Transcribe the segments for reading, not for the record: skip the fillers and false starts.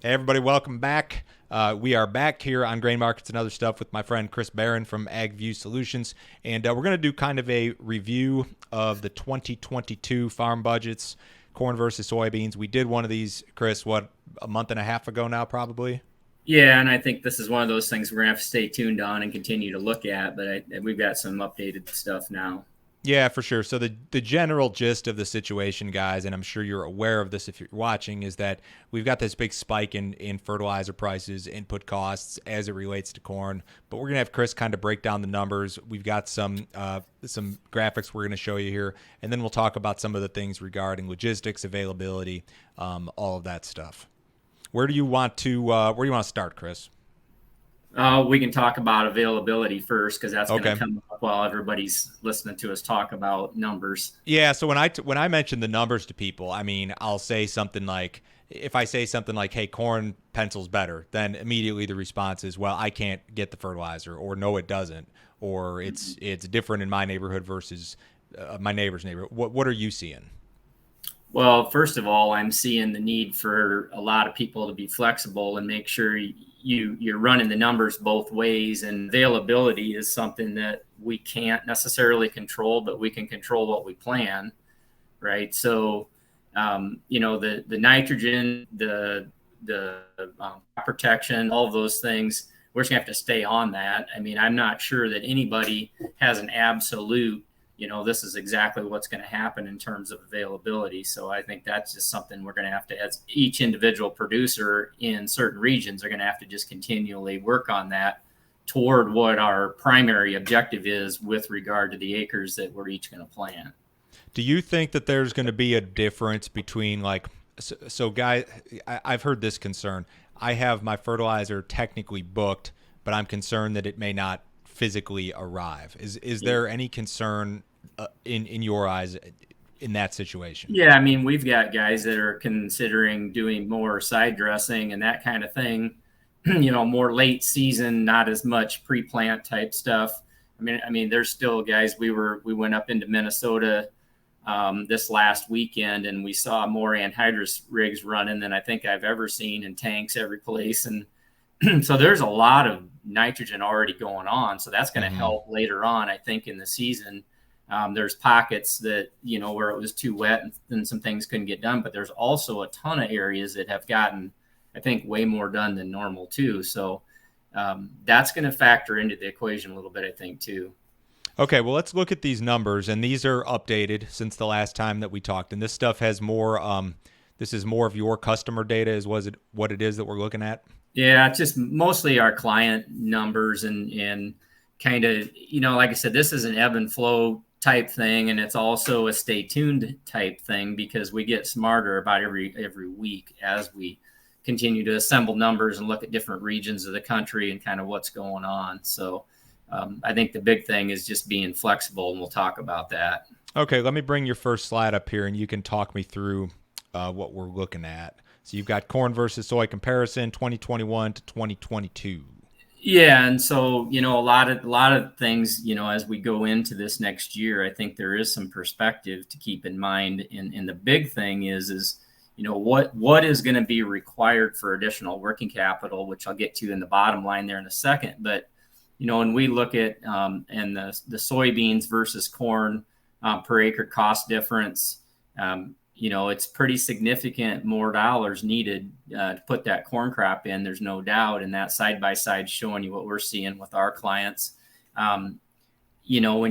Hey everybody, welcome back. We are back here on Grain Markets and Other Stuff with my friend Chris Barron from AgView Solutions, and we're going to do kind of a review of the 2022 farm budgets, corn versus soybeans. We did one of these, Chris, a month and a half ago now, probably? Yeah, and I think this is one of those things we're gonna have to stay tuned on and continue to look at. But we've got some updated stuff now. Yeah, for sure. So the general gist of the situation, guys, and I'm sure you're aware of this if you're watching, is that we've got this big spike in fertilizer prices, input costs as it relates to corn. But we're gonna have Chris kind of break down the numbers. We've got some graphics we're gonna show you here, and then we'll talk about some of the things regarding logistics, availability, all of that stuff. Where do you want to start, Chris? We can talk about availability first because that's going to Okay. come up while everybody's listening to us talk about numbers. Yeah, so when I mention the numbers to people, I mean, I'll say something like, if I say something like, "Hey, corn pencils better," then immediately the response is, "Well, I can't get the fertilizer," or "No, it doesn't," or "It's different in my neighborhood versus my neighbor's neighborhood." What are you seeing? Well, first of all, I'm seeing the need for a lot of people to be flexible and make sure you're running the numbers both ways. And availability is something that we can't necessarily control, but we can control what we plan, right? So, the nitrogen, the protection, all of those things, we're just gonna have to stay on that. I mean, I'm not sure that anybody has an absolute, this is exactly what's going to happen in terms of availability. So I think that's just something we're going to have to, as each individual producer in certain regions, are going to have to just continually work on that toward what our primary objective is with regard to the acres that we're each going to plant. Do you think that there's going to be a difference between so guys, I've heard this concern. I have my fertilizer technically booked, but I'm concerned that it may not physically arrive. Is there any concern in your eyes in that situation? Yeah, I mean, we've got guys that are considering doing more side dressing and that kind of thing. More late season, not as much pre-plant type stuff. I mean, there's still guys. We went up into Minnesota this last weekend, and we saw more anhydrous rigs running than I think I've ever seen in tanks every place. And so there's a lot of nitrogen already going on. So that's going to help later on, I think, in the season. There's pockets that, where it was too wet and some things couldn't get done. But there's also a ton of areas that have gotten, I think, way more done than normal, too. So that's going to factor into the equation a little bit, I think, too. Okay, well, let's look at these numbers, and these are updated since the last time that we talked. And this stuff has more. This is more of your customer data, was it what it is that we're looking at? Yeah, it's just mostly our client numbers and kind of, like I said, this is an ebb and flow type thing, and it's also a stay tuned type thing because we get smarter about every week as we continue to assemble numbers and look at different regions of the country and kind of what's going on. So I think the big thing is just being flexible, and we'll talk about that. Okay, let me bring your first slide up here, and you can talk me through what we're looking at. So you've got corn versus soy comparison, 2021 to 2022. Yeah, and so a lot of things, as we go into this next year, I think there is some perspective to keep in mind. And the big thing is what is going to be required for additional working capital, which I'll get to in the bottom line there in a second. But when we look at and the soybeans versus corn per acre cost difference, it's pretty significant more dollars needed to put that corn crop in. There's no doubt. And that side by side showing you what we're seeing with our clients. When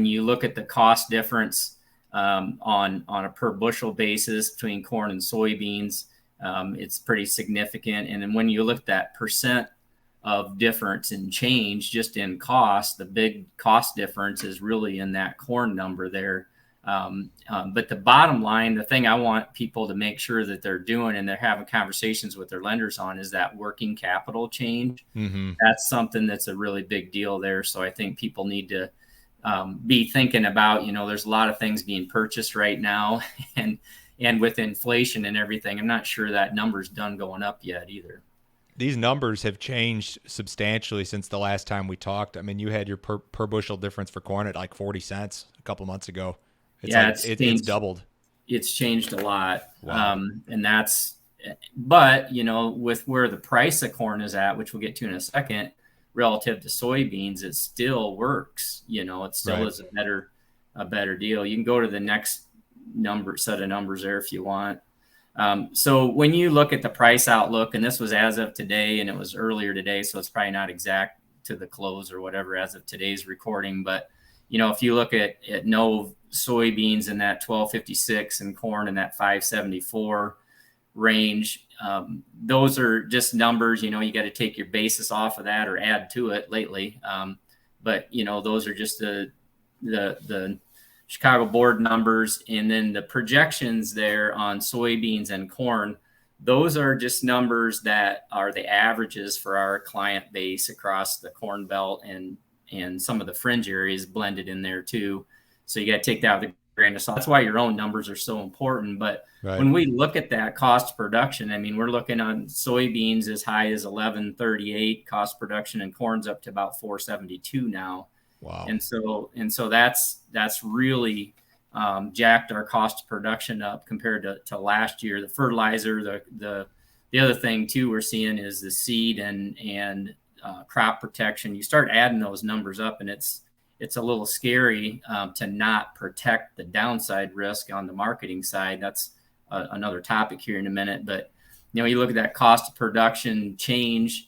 you look at the cost difference on a per bushel basis between corn and soybeans, it's pretty significant. And then when you look at that percent of difference in change just in cost, the big cost difference is really in that corn number there. But the bottom line, the thing I want people to make sure that they're doing and they're having conversations with their lenders on is that working capital change. Mm-hmm. That's something that's a really big deal there. So I think people need to be thinking about, there's a lot of things being purchased right now and with inflation and everything, I'm not sure that number's done going up yet either. These numbers have changed substantially since the last time we talked. I mean, you had your per bushel difference for corn at like 40 cents a couple months ago. It's It's doubled. It's changed a lot. Wow. And that's, but with where the price of corn is at, which we'll get to in a second, relative to soybeans, it still works. It still Right. is a better deal. You can go to the next set of numbers there if you want. So when you look at the price outlook, and this was as of today, and it was earlier today, so it's probably not exact to the close or whatever as of today's recording, but if you look at no soybeans in that 1256 and corn in that 574 range, those are just numbers. You got to take your basis off of that or add to it lately. But those are just the Chicago board numbers, and then the projections there on soybeans and corn. Those are just numbers that are the averages for our client base across the Corn Belt and some of the fringe areas blended in there too. So you got to take that with a grain of salt. That's why your own numbers are so important. But Right. when we look at that cost of production, I mean, we're looking on soybeans as high as 1138 cost production, and corn's up to about 472 now. Wow. And so that's really jacked our cost of production up compared to last year. The fertilizer, the other thing too we're seeing is the seed and crop protection. You start adding those numbers up, and it's a little scary to not protect the downside risk on the marketing side. That's another topic here in a minute. But you look at that cost of production change.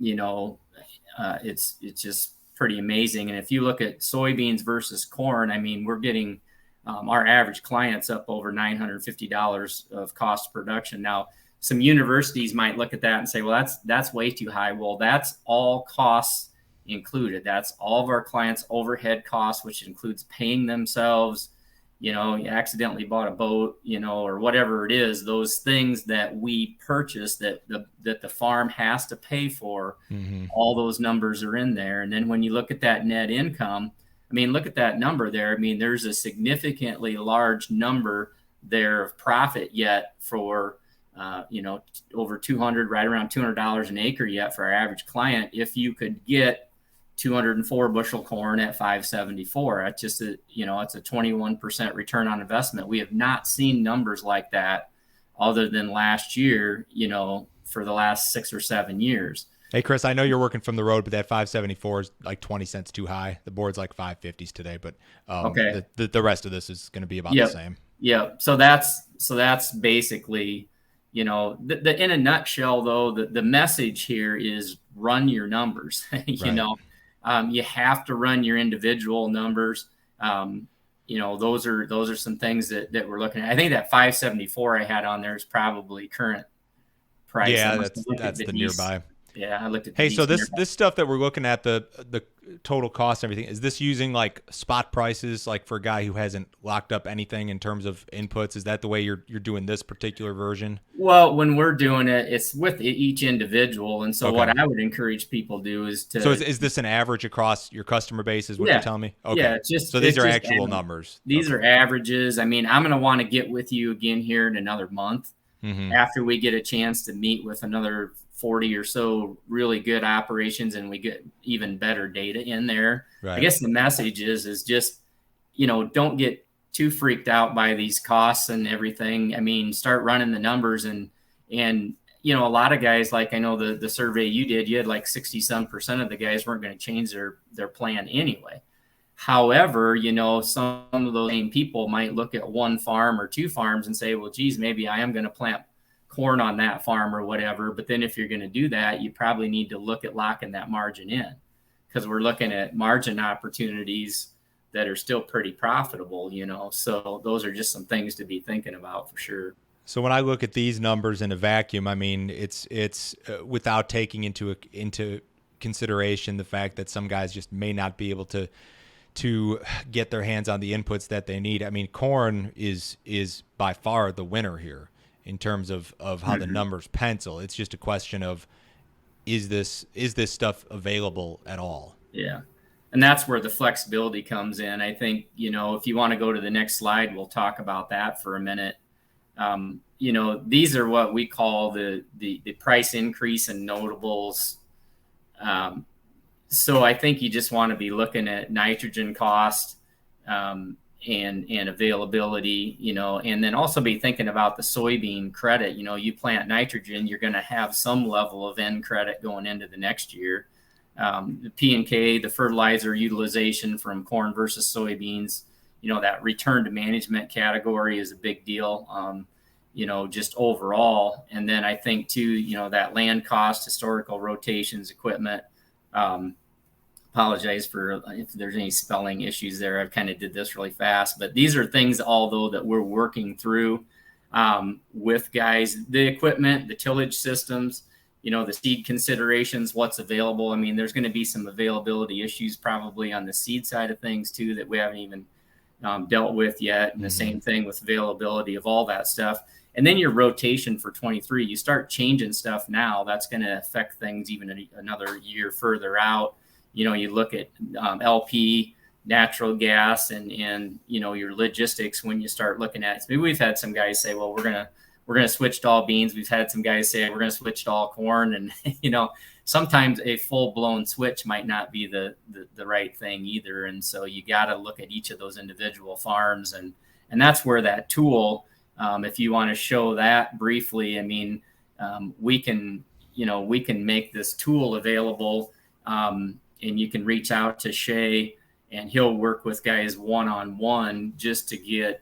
It's just pretty amazing. And if you look at soybeans versus corn, I mean, we're getting our average clients up over $950 of cost of production. Now, some universities might look at that and say, well, that's way too high. Well, that's all costs included. That's all of our clients' overhead costs, which includes paying themselves. You accidentally bought a boat, or whatever it is, those things that we purchase that the farm has to pay for. Mm-hmm. All those numbers are in there. And then when you look at that net income, I mean, look at that number there. I mean, there's a significantly large number there of profit yet for, over 200, right around $200 an acre yet for our average client. If you could get 204 bushel corn at 574, that's just it's a 21% return on investment. We have not seen numbers like that other than last year, for the last 6 or 7 years. Hey, Chris, I know you're working from the road, but that 574 is like 20 cents too high. The board's like 550s today, but Okay. the rest of this is going to be about Yep. the same. Yeah. So that's basically, in a nutshell, though, the message here is run your numbers. You have to run your individual numbers. Those are some things that we're looking at. I think that 574 I had on there is probably current price. Yeah, that's the nearby. Yeah, I looked at. Hey, so this stuff that we're looking at, the total cost and everything, is this using like spot prices, like for a guy who hasn't locked up anything in terms of inputs? Is that the way you're doing this particular version? Well, when we're doing it, it's with each individual, and so Okay. what I would encourage people to do is to. So is this an average across your customer base? Is what you're telling me? Okay. Yeah, so these are actual numbers. These are averages. I mean, I'm going to want to get with you again here in another month after we get a chance to meet with another 40 or so really good operations, and we get even better data in there. Right. I guess the message is just, don't get too freaked out by these costs and everything. I mean, start running the numbers and a lot of guys, like I know the survey you did, you had like 60% of the guys weren't going to change their plan anyway. However, some of those same people might look at one farm or two farms and say, well, geez, maybe I am going to plant corn on that farm or whatever. But then if you're going to do that, you probably need to look at locking that margin in, because we're looking at margin opportunities that are still pretty profitable, so those are just some things to be thinking about for sure. So when I look at these numbers in a vacuum, I mean, it's without taking into consideration the fact that some guys just may not be able to get their hands on the inputs that they need. I mean, corn is by far the winner here in terms of how the numbers pencil. It's just a question of, is this stuff available at all? Yeah. And that's where the flexibility comes in. I think, if you want to go to the next slide, we'll talk about that for a minute. These are what we call the price increase and notables. So I think you just want to be looking at nitrogen cost, and availability, and then also be thinking about the soybean credit. You plant nitrogen, you're going to have some level of N credit going into the next year. The P&K, the fertilizer utilization from corn versus soybeans, that return to management category is a big deal, just overall. And then I think too, that land cost, historical rotations, equipment. Apologize for if there's any spelling issues there. I've kind of did this really fast, but these are things, although, that we're working through with guys, the equipment, the tillage systems, the seed considerations, what's available. I mean, there's going to be some availability issues probably on the seed side of things too that we haven't even dealt with yet. And the same thing with availability of all that stuff. And then your rotation for 23, you start changing stuff now. That's going to affect things even another year further out. You look at LP, natural gas, and your logistics when you start looking at it. Maybe we've had some guys say, well, we're gonna switch to all beans. We've had some guys say we're gonna switch to all corn, and sometimes a full blown switch might not be the right thing either. And so you got to look at each of those individual farms, and that's where that tool, if you want to show that briefly, I mean, we can make this tool available. And you can reach out to Shay, and he'll work with guys one-on-one just to get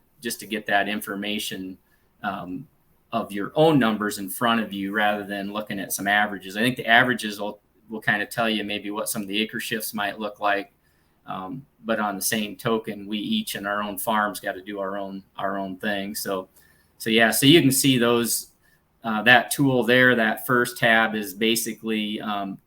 that information of your own numbers in front of you, rather than looking at some averages. I think the averages will kind of tell you maybe what some of the acre shifts might look like. But on the same token, we each in our own farms got to do our own thing. So you can see those. That tool there, that first tab is basically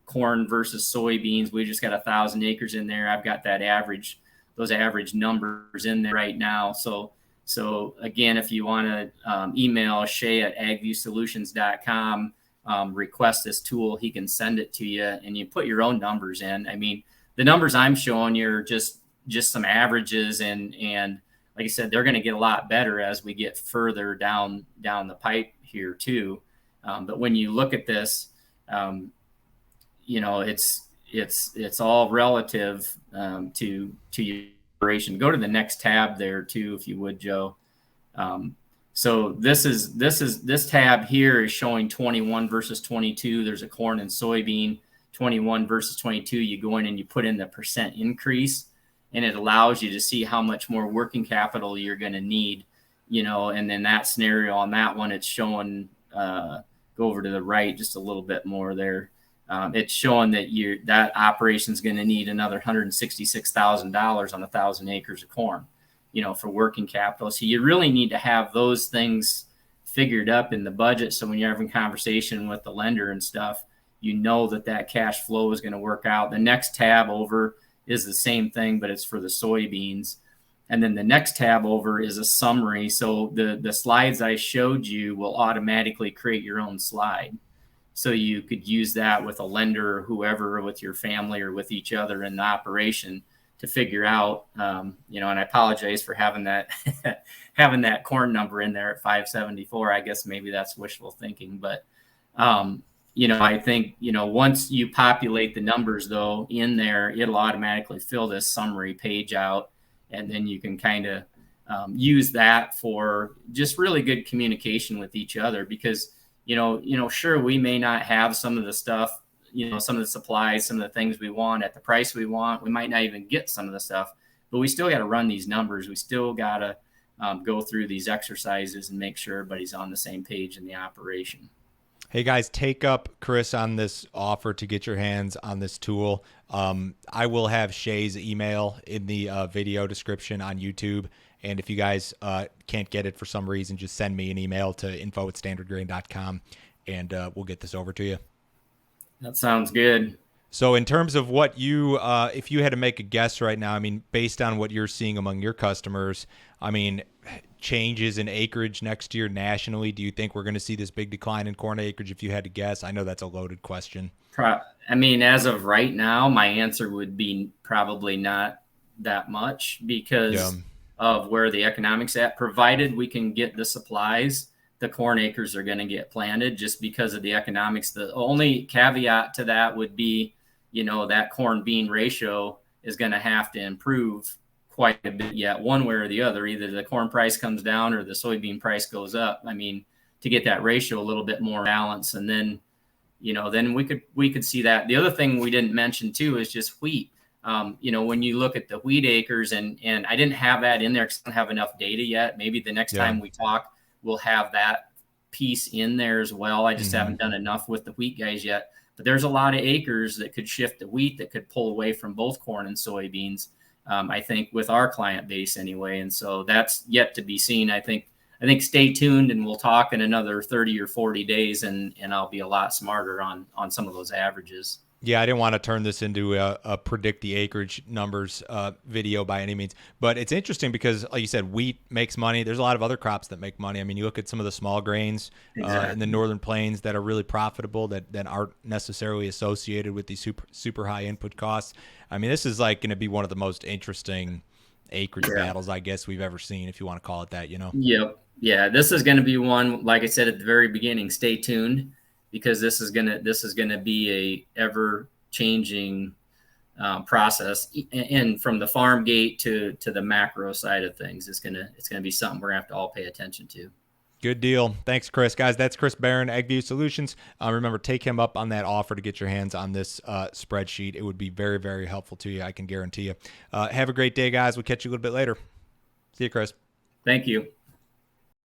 corn versus soybeans. We just got 1,000 acres in there. I've got those average numbers in there right now. So again, if you want to email Shay at agviewsolutions.com, request this tool, he can send it to you, and you put your own numbers in. I mean, the numbers I'm showing you are just some averages, and like I said, they're going to get a lot better as we get further down the pipe here too. But when you look at this, it's all relative to your operation. Go to the next tab there too, if you would, Joe. So this tab here is showing 21 versus 22. There's a corn and soybean. 21 versus 22. You go in and you put in the percent increase, and it allows you to see how much more working capital you're going to need. And then that scenario on that one, it's showing, go over to the right just a little bit more there. It's showing that that operation is going to need another $166,000 on 1,000 acres of corn, for working capital. So you really need to have those things figured up in the budget. So when you're having conversation with the lender and stuff, that cash flow is going to work out. The next tab over is the same thing, but it's for the soybeans. And then the next tab over is a summary. So the slides I showed you will automatically create your own slide. So you could use that with a lender or whoever, with your family or with each other in the operation to figure out, and I apologize for having that having that corn number in there at 574. I guess maybe that's wishful thinking, but I think, once you populate the numbers though in there, it'll automatically fill this summary page out. And then you can kind of use that for just really good communication with each other, because, sure, we may not have some of the stuff, some of the supplies, some of the things we want at the price we want. We might not even get some of the stuff, but we still got to run these numbers. We still got to go through these exercises and make sure everybody's on the same page in the operation. Hey guys, take up Chris on this offer to get your hands on this tool. I will have Shay's email in the video description on YouTube. And if you guys can't get it for some reason, just send me an email to info@standardgrain.com, and we'll get this over to you. That sounds good. So in terms of what you, if you had to make a guess right now, I mean, based on what you're seeing among your customers, I mean, changes in acreage next year nationally, do you think we're going to see this big decline in corn acreage if you had to guess? I know that's a loaded question. I mean, as of right now, my answer would be probably not that much because of where the economics at. Provided we can get the supplies, the corn acres are going to get planted just because of the economics. The only caveat to that would be, that corn bean ratio is going to have to improve quite a bit yet, one way or the other. Either the corn price comes down or the soybean price goes up. I mean, to get that ratio a little bit more balanced, and then then we could see that. The other thing we didn't mention too is just wheat. When you look at the wheat acres, and I didn't have that in there because I don't have enough data yet. Maybe the next time we talk, we'll have that piece in there as well. I just haven't done enough with the wheat guys yet. But there's a lot of acres that could shift to wheat, that could pull away from both corn and soybeans. I think with our client base anyway, and so that's yet to be seen. I think stay tuned, and we'll talk in another 30 or 40 days, and I'll be a lot smarter on some of those averages. Yeah, I didn't want to turn this into a predict the acreage numbers video by any means, but it's interesting because, like you said, wheat makes money. There's a lot of other crops that make money. I mean, you look at some of the small grains in the northern plains that are really profitable, that aren't necessarily associated with these super high input costs. I mean, this is like going to be one of the most interesting acreage battles, I guess, we've ever seen, if you want to call it that. Yep. Yeah, this is going to be one, like I said at the very beginning, stay tuned, because this is gonna be a ever changing process, and from the farm gate to the macro side of things, it's gonna be something we're gonna have to all pay attention to. Good deal. Thanks, Chris. Guys, that's Chris Barron, AgView Solutions. Remember, take him up on that offer to get your hands on this spreadsheet. It would be very, very helpful to you, I can guarantee you. Have a great day, guys. We'll catch you a little bit later. See you, Chris. Thank you.